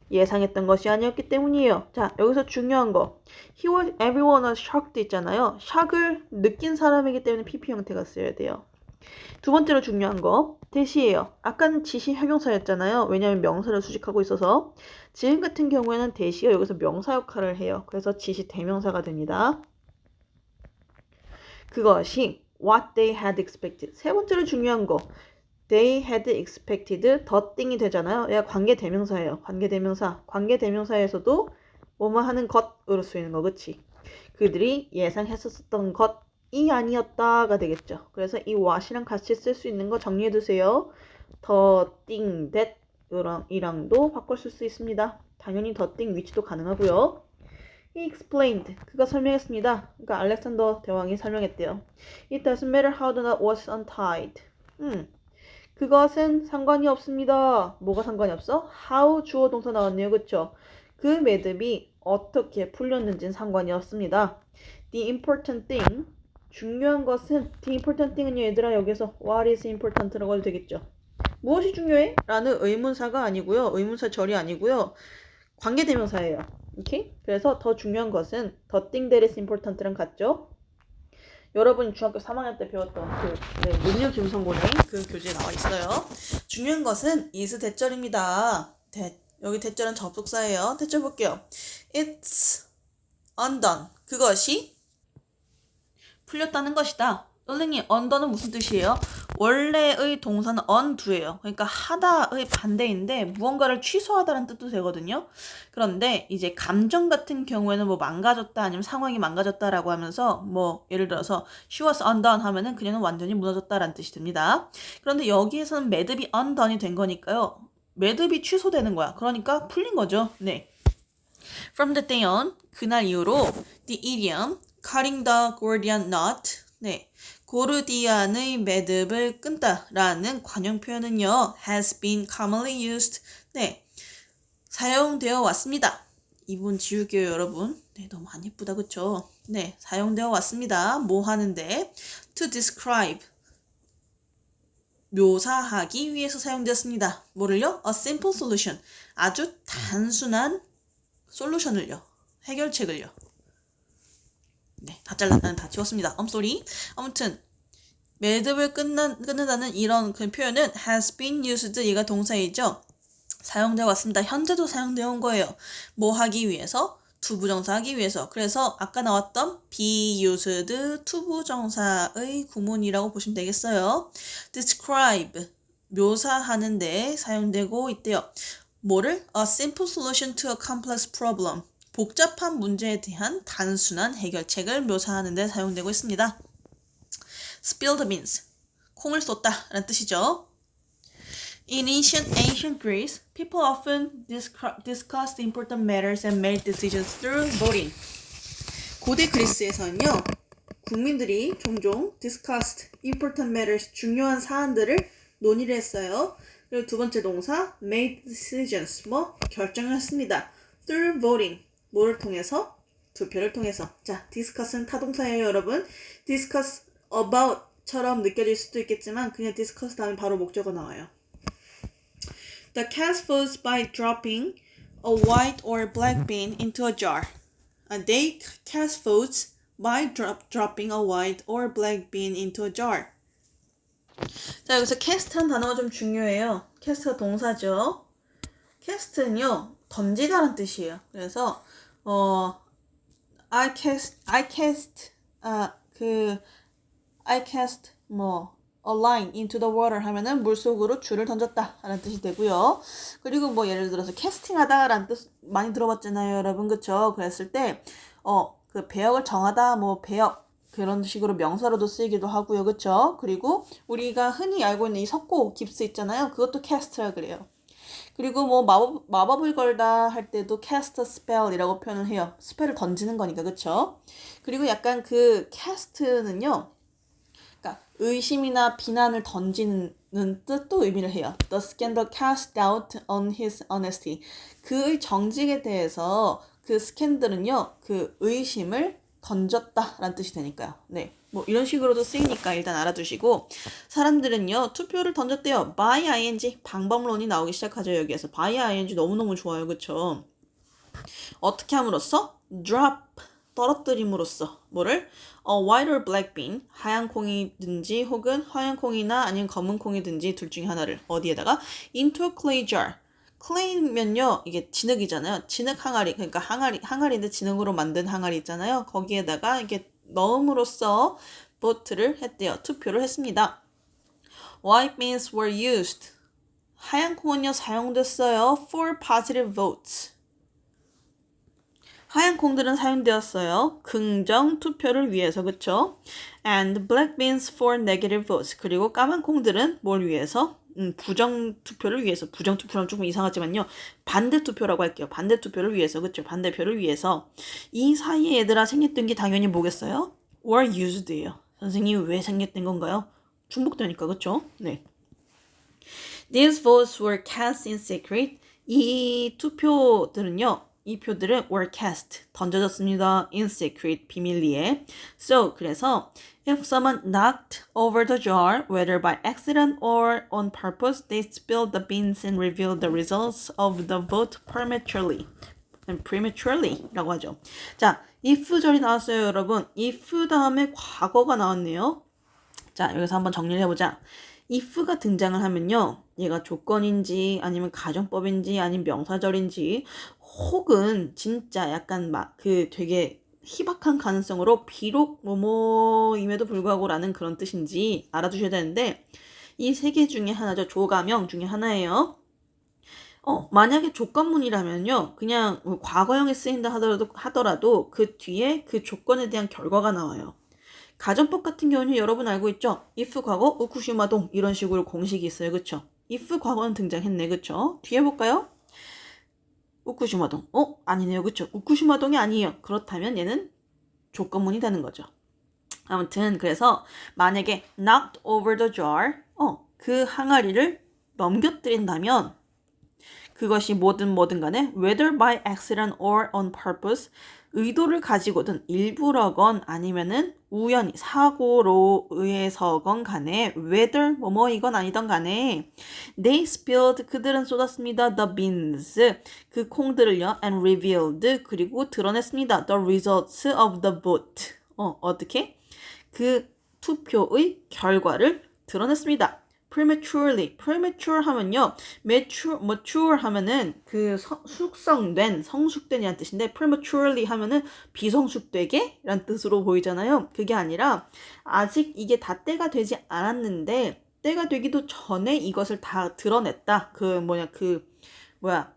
Speaker 1: 예상했던 것이 아니었기 때문이에요. 자, 여기서 중요한 거. He was everyone was shocked 있잖아요. shock을 느낀 사람이기 때문에 PP 형태가 쓰여야 돼요. 두 번째로 중요한 거. 대시예요. 아까는 지시 형용사였잖아요. 왜냐하면 명사를 수식하고 있어서. 지금 같은 경우에는 대시가 여기서 명사 역할을 해요. 그래서 지시 대명사가 됩니다. 그것이 what they had expected. 세 번째로 중요한 거. They had expected the thing이 되잖아요. 얘가 관계대명사예요. 관계대명사. 관계대명사에서도 뭐뭐 하는 것으로 쓰이는 거, 그치? 그들이 예상했었던 것이 아니었다가 되겠죠. 그래서 이 what이랑 같이 쓸 수 있는 거 정리해두세요. the thing that 이랑도 바꿔 쓸 수 있습니다. 당연히 the thing 위치도 가능하고요. He explained. 그가 설명했습니다. 그러니까 알렉산더 대왕이 설명했대요. It doesn't matter how the knot was untied. 그것은 상관이 없습니다. 뭐가 상관이 없어? How 주어 동사 나왔네요. 그쵸? 그 매듭이 어떻게 풀렸는지는 상관이 없습니다. The important thing. 중요한 것은 the important thing은 얘들아 여기서 what is important라고 해도 되겠죠. 무엇이 중요해? 라는 의문사가 아니고요. 의문사 절이 아니고요. 관계대명사예요. 오케이? 그래서 더 중요한 것은 the thing that is important랑 같죠? 여러분이 중학교 3학년 때 배웠던 문력 김성곤의 그 교재에 나와 있어요. 중요한 것은 is 대절입니다. 여기 대절은 접속사예요. 대절 볼게요. It's undone. 그것이 풀렸다는 것이다. 선생님, undone은 무슨 뜻이에요? 원래의 동사는 undo예요. 그러니까 하다의 반대인데 무언가를 취소하다는 뜻도 되거든요. 그런데 이제 감정 같은 경우에는 뭐 망가졌다 아니면 상황이 망가졌다라고 하면서 뭐 예를 들어서 she was undone 하면은 그녀는 완전히 무너졌다라는 뜻이 됩니다. 그런데 여기에서는 매듭이 undone이 된 거니까요. 매듭이 취소되는 거야. 그러니까 풀린 거죠. 네. From the day on, 그날 이후로 the idiom cutting the Gordian knot 네. 고르디안의 매듭을 끈다라는 관용 표현은요. has been commonly used. 네. 사용되어 왔습니다. 이분 지울게요, 여러분. 네, 너무 안 예쁘다, 그쵸? 네, 사용되어 왔습니다. 뭐 하는데? to describe. 묘사하기 위해서 사용되었습니다. 뭐를요? a simple solution. 아주 단순한 솔루션을요. 해결책을요. 네, 다 잘랐다는 다 지웠습니다. I'm sorry. 아무튼 매듭을 끊는다는 이런 그 표현은 has been used. 얘가 동사이죠. 사용되어 왔습니다. 현재도 사용되어 온 거예요. 뭐 하기 위해서? 투부정사 하기 위해서. 그래서 아까 나왔던 be used 투부정사의 구문이라고 보시면 되겠어요. describe 묘사하는데 사용되고 있대요. 뭐를? A simple solution to a complex problem. 복잡한 문제에 대한 단순한 해결책을 묘사하는 데 사용되고 있습니다. Spill the beans. 콩을 쏟다 라는 뜻이죠. In ancient Greece, people often discussed important matters and made decisions through voting. 고대 그리스에서는요. 국민들이 종종 discussed important matters, 중요한 사안들을 논의를 했어요. 그리고 두 번째 동사 made decisions, 결정을 했습니다. through voting. 뭐를 통해서? 투표를 통해서. 자, discuss는 타동사예요, 여러분. discuss about처럼 느껴질 수도 있겠지만 그냥 discuss 다음에 바로 목적어 나와요. The cat falls by dropping a white or black bean into a jar. They cast votes by dropping a white or black bean into a jar. 자, 여기서 cast라는 단어가 좀 중요해요. cast가 동사죠. cast는요, 던지다라는 뜻이에요. 그래서 I cast a line into the water 하면은 물속으로 줄을 던졌다 라는 뜻이 되고요. 그리고 예를 들어서 캐스팅하다 라는 뜻 많이 들어봤잖아요, 여러분. 그쵸? 그랬을 때 그 배역을 정하다, 배역 그런 식으로 명사로도 쓰이기도 하고요. 그쵸? 그리고 우리가 흔히 알고 있는 이 석고 깁스 있잖아요. 그것도 캐스트라 그래요. 그리고 마법을 걸다 할 때도 cast a spell이라고 표현을 해요. 스펠을 던지는 거니까, 그쵸? 그리고 약간 그 cast는요, 그러니까 의심이나 비난을 던지는 뜻도 의미를 해요. The scandal cast doubt on his honesty. 그의 정직에 대해서 그 스캔들은요, 그 의심을 던졌다라는 뜻이 되니까요. 네, 뭐 이런 식으로도 쓰이니까 일단 알아두시고 사람들은요 투표를 던졌대요. by ing 방법론이 나오기 시작하죠. 여기에서 by ing 너무너무 좋아요. 그쵸? 어떻게 함으로써? drop 떨어뜨림으로써 뭐를? white or black bean 하얀 콩이든지 혹은 하얀 콩이나 아니면 검은 콩이든지 둘 중에 하나를 어디에다가 into a clay jar 클레이면요 이게 진흙이잖아요. 진흙 항아리 그러니까 항아리인데 진흙으로 만든 항아리 있잖아요. 거기에다가 이게 넣음으로써 vote를 했대요. 투표를 했습니다. White beans were used. 하얀 콩은요 사용됐어요. For positive votes. 하얀 콩들은 사용되었어요. 긍정 투표를 위해서, 그쵸? And black beans for negative votes. 그리고 까만 콩들은 뭘 위해서? 부정 투표를 위해서. 부정 투표는 조금 이상하지만요. 반대 투표라고 할게요. 반대 투표를 위해서, 그쵸? 반대표를 위해서. 이 사이에 얘들아 생겼던 게 당연히 뭐겠어요? were used예요. 선생님 왜 생겼던 건가요? 중복되니까, 그쵸? 네. These votes were cast in secret. 이 투표들은요. 이 표들은 were cast, 던져졌습니다. in secret, 비밀리에. So, 그래서 if someone knocked over the jar, whether by accident or on purpose, they spilled the beans and revealed the results of the vote prematurely. prematurely라고 하죠. 자, if 절이 나왔어요, 여러분. if 다음에 과거가 나왔네요. 자, 여기서 한번 정리를 해보자. if가 등장을 하면요. 얘가 조건인지 아니면 가정법인지 아니면 명사절인지 혹은 진짜 약간 막 그 되게 희박한 가능성으로 비록 뭐뭐임에도 불구하고 라는 그런 뜻인지 알아두셔야 되는데 이 세 개 중에 하나죠. 조가명 중에 하나예요. 만약에 조건문이라면요. 그냥 과거형에 쓰인다 하더라도 그 뒤에 그 조건에 대한 결과가 나와요. 가정법 같은 경우는 여러분 알고 있죠? if 과거, 우쿠시마동 이런 식으로 공식이 있어요. 그쵸? if 과거는 등장했네. 그쵸? 뒤에 볼까요? 우쿠시마동. 아니네요. 그쵸? 우쿠시마동이 아니에요. 그렇다면 얘는 조건문이 되는 거죠. 아무튼 그래서 만약에 knocked over the jar 그 항아리를 넘겨뜨린다면 그것이 뭐든 간에 whether by accident or on purpose 의도를 가지고든 일부러건 아니면은 우연히 사고로 의해서건 간에 whether 뭐뭐이건 아니던 간에 they spilled 그들은 쏟았습니다. the beans 그 콩들을요 and revealed 그리고 드러냈습니다. the results of the vote 어떻게? 그 투표의 결과를 드러냈습니다. premature 하면요. mature 하면은 그 숙성된, 성숙된이란 뜻인데 prematurely 하면은 비성숙되게 라는 뜻으로 보이잖아요. 그게 아니라 아직 이게 다 때가 되지 않았는데 때가 되기도 전에 이것을 다 드러냈다.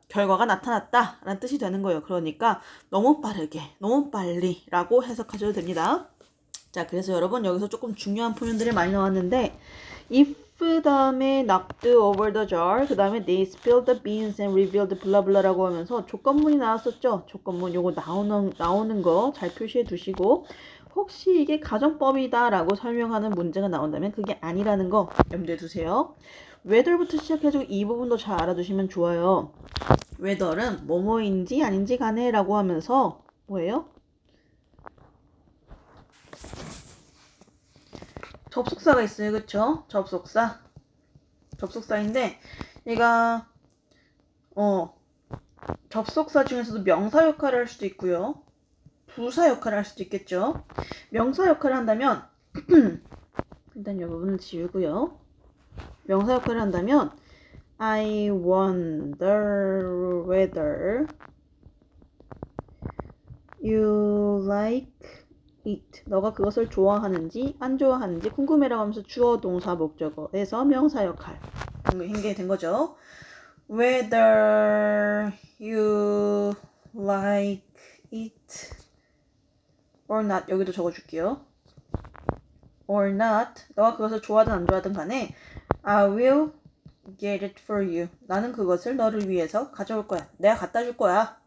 Speaker 1: 결과가 나타났다 라는 뜻이 되는 거예요. 그러니까 너무 빠르게, 너무 빨리 라고 해석하셔도 됩니다. 자, 그래서 여러분 여기서 조금 중요한 표현들이 많이 나왔는데 if 다음에 knocked over the jar 그 다음에 they spilled the beans and revealed blah blah라고 하면서 조건문이 나왔었죠. 조건문 요거 나오는 거 잘 표시해 두시고 혹시 이게 가정법이다 라고 설명하는 문제가 나온다면 그게 아니라는 거 염두에 두세요. whether부터 시작해서 이 부분도 잘 알아두시면 좋아요. whether는 뭐뭐인지 아닌지 간에 라고 하면서 뭐예요? 접속사가 있어요. 그쵸? 접속사인데 얘가 접속사 중에서도 명사 역할을 할 수도 있고요. 부사 역할을 할 수도 있겠죠. 명사 역할을 한다면 일단 이 부분을 지우고요. 명사 역할을 한다면 I wonder whether you like it. 너가 그것을 좋아하는지 안 좋아하는지 궁금해라고 하면서 주어 동사 목적어에서 명사 역할 한게 된 거죠. Whether you like it or not 여기도 적어줄게요. or not 너가 그것을 좋아하든 안 좋아하든 간에 I will get it for you. 나는 그것을 너를 위해서 가져올 거야. 내가 갖다 줄 거야.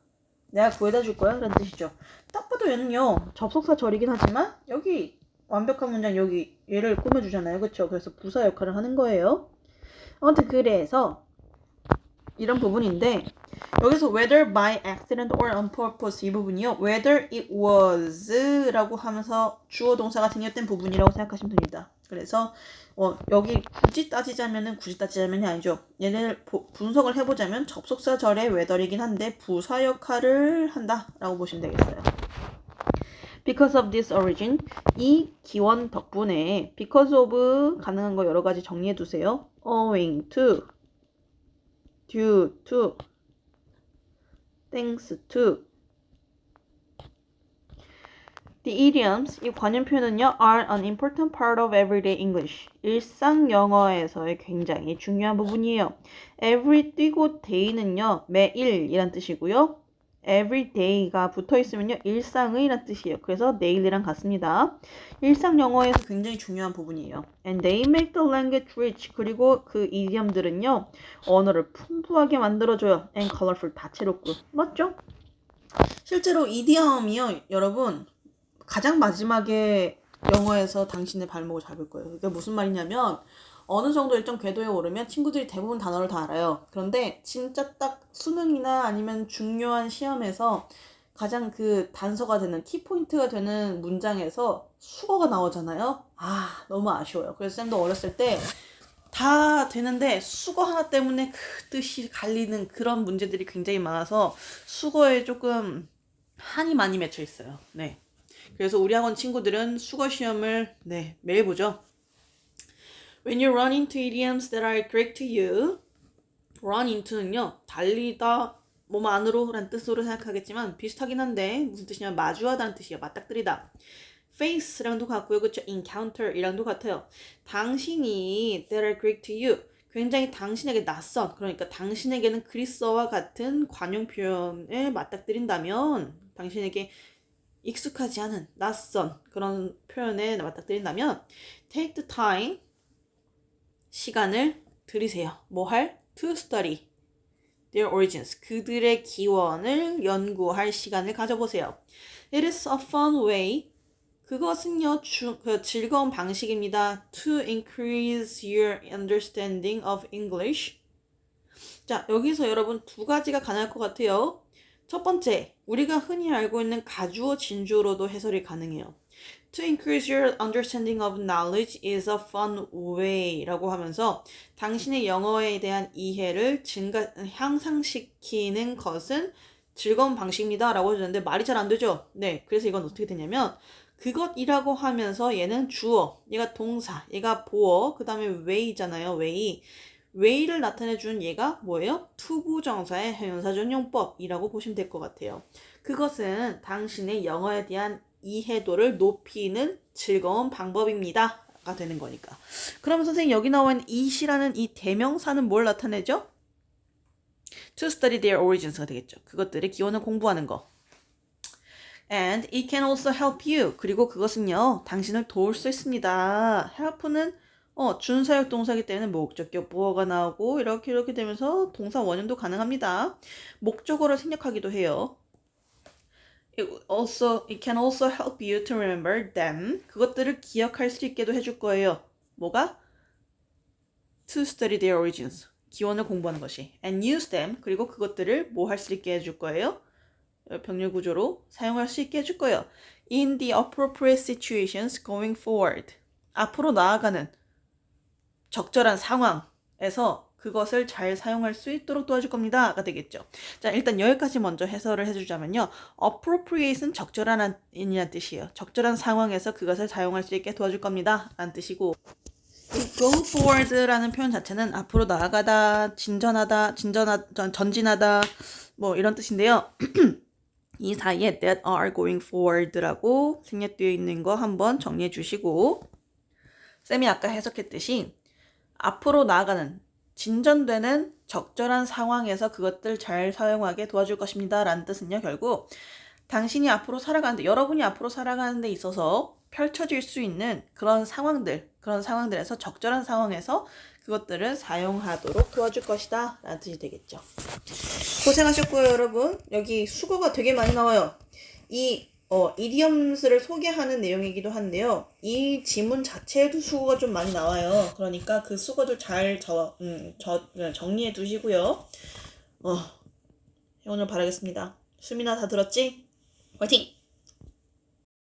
Speaker 1: 내가 구해다 줄 거야. 라는 뜻이죠. 딱 봐도 얘는요. 접속사 절이긴 하지만 여기 완벽한 문장 여기 얘를 꾸며주잖아요. 그쵸? 그래서 부사 역할을 하는 거예요. 아무튼 그래서 이런 부분인데 여기서 whether by accident or on purpose 이 부분이요. whether it was 라고 하면서 주어 동사가 생략된 부분이라고 생각하시면 됩니다. 그래서 여기 굳이 따지자면이 아니죠. 얘네를 분석을 해보자면 접속사 절의 whether이긴 한데 부사 역할을 한다라고 보시면 되겠어요. Because of this origin, 이 기원 덕분에 because of 가능한 거 여러 가지 정리해 두세요. Owing to, due to, thanks to. The idioms, 이 관용 표현은요, are an important part of everyday English. 일상 영어에서의 굉장히 중요한 부분이에요. Every 뛰고 day는요, 매일이란 뜻이고요. every day가 붙어 있으면요, 일상의란 뜻이에요. 그래서 내일이랑 같습니다. 일상 영어에서 굉장히 중요한 부분이에요. And they make the language rich. 그리고 그 이디엄들은요, 언어를 풍부하게 만들어줘요. And colorful, 다채롭고. 맞죠? 실제로 이디엄이요, 여러분, 가장 마지막에 영어에서 당신의 발목을 잡을 거예요. 그게 무슨 말이냐면 어느 정도 일정 궤도에 오르면 친구들이 대부분 단어를 다 알아요. 그런데 진짜 딱 수능이나 아니면 중요한 시험에서 가장 그 단서가 되는 키포인트가 되는 문장에서 수거가 나오잖아요. 너무 아쉬워요. 그래서 쌤도 어렸을 때 다 되는데 수거 하나 때문에 그 뜻이 갈리는 그런 문제들이 굉장히 많아서 수거에 조금 한이 많이 맺혀 있어요. 네. 그래서 우리 학원 친구들은 수거 시험을 매일 보죠. When you run into idioms that are Greek to you, run into는요, 달리다, 몸 안으로 라는 뜻으로 생각하겠지만 비슷하긴 한데 무슨 뜻이냐면 마주하다는 뜻이에요. 맞닥뜨리다. face랑도 같고요. 그쵸? encounter이랑도 같아요. 당신이 that are Greek to you, 굉장히 당신에게 낯선, 그러니까 당신에게는 그리스어와 같은 관용 표현에 맞닥뜨린다면, 당신에게 익숙하지 않은 낯선 그런 표현에 맞닥뜨린다면 take the time, 시간을 들이세요. 뭐 할? to study their origins, 그들의 기원을 연구할 시간을 가져보세요. It is a fun way, 그것은요 즐거운 방식입니다. to increase your understanding of English. 자, 여기서 여러분 두 가지가 가능할 것 같아요. 첫 번째, 우리가 흔히 알고 있는 가주어 진주어로도 해설이 가능해요. To increase your understanding of knowledge is a fun way 라고 하면서 당신의 영어에 대한 이해를 향상시키는 것은 즐거운 방식입니다 라고 해주는데 말이 잘 안 되죠? 네, 그래서 이건 어떻게 되냐면 그것이라고 하면서 얘는 주어, 얘가 동사, 얘가 보어, 그 다음에 way잖아요. way를 나타내주는 얘가 뭐예요? 투부정사의 형용사전용법이라고 보시면 될 것 같아요. 그것은 당신의 영어에 대한 이해도를 높이는 즐거운 방법입니다 가 되는 거니까. 그러면 선생님 여기 나와 있는 it이라는 이 대명사는 뭘 나타내죠? To study their origins가 되겠죠. 그것들의 기원을 공부하는 거. And it can also help you. 그리고 그것은요, 당신을 도울 수 있습니다. help는 준사역 동사이기 때문에 목적격 보어가 나오고 이렇게 되면서 동사 원형도 가능합니다. 목적어를 생략하기도 해요. It can also help you to remember them. 그것들을 기억할 수 있게도 해줄 거예요. 뭐가? To study their origins. 기원을 공부하는 것이. And use them. 그리고 그것들을 뭐 할 수 있게 해줄 거예요? 병렬 구조로 사용할 수 있게 해줄 거예요. In the appropriate situations going forward. 앞으로 나아가는 적절한 상황에서 그것을 잘 사용할 수 있도록 도와줄 겁니다가 되겠죠. 자, 일단 여기까지 먼저 해설을 해주자면요. appropriate는 적절한 이라는 뜻이에요. 적절한 상황에서 그것을 사용할 수 있게 도와줄 겁니다 라는 뜻이고, go forward라는 표현 자체는 앞으로 나아가다, 전진하다 뭐 이런 뜻인데요. 이 사이에 that are going forward라고 생략되어 있는 거 한번 정리해 주시고, 쌤이 아까 해석했듯이 앞으로 나아가는, 진전되는 적절한 상황에서 그것들 잘 사용하게 도와줄 것입니다 라는 뜻은요, 결국 당신이 앞으로 살아가는데, 여러분이 앞으로 살아가는 데 있어서 펼쳐질 수 있는 그런 상황들에서 적절한 상황에서 그것들을 사용하도록 도와줄 것이다 라는 뜻이 되겠죠. 고생하셨고요, 여러분. 여기 수거가 되게 많이 나와요. 이 이디엄스를 소개하는 내용이기도 한데요. 이 지문 자체에도 수거가 좀 많이 나와요. 그러니까 그 수거들 잘 정리해 두시고요. 행운을 바라겠습니다. 수민아 다 들었지? 화이팅!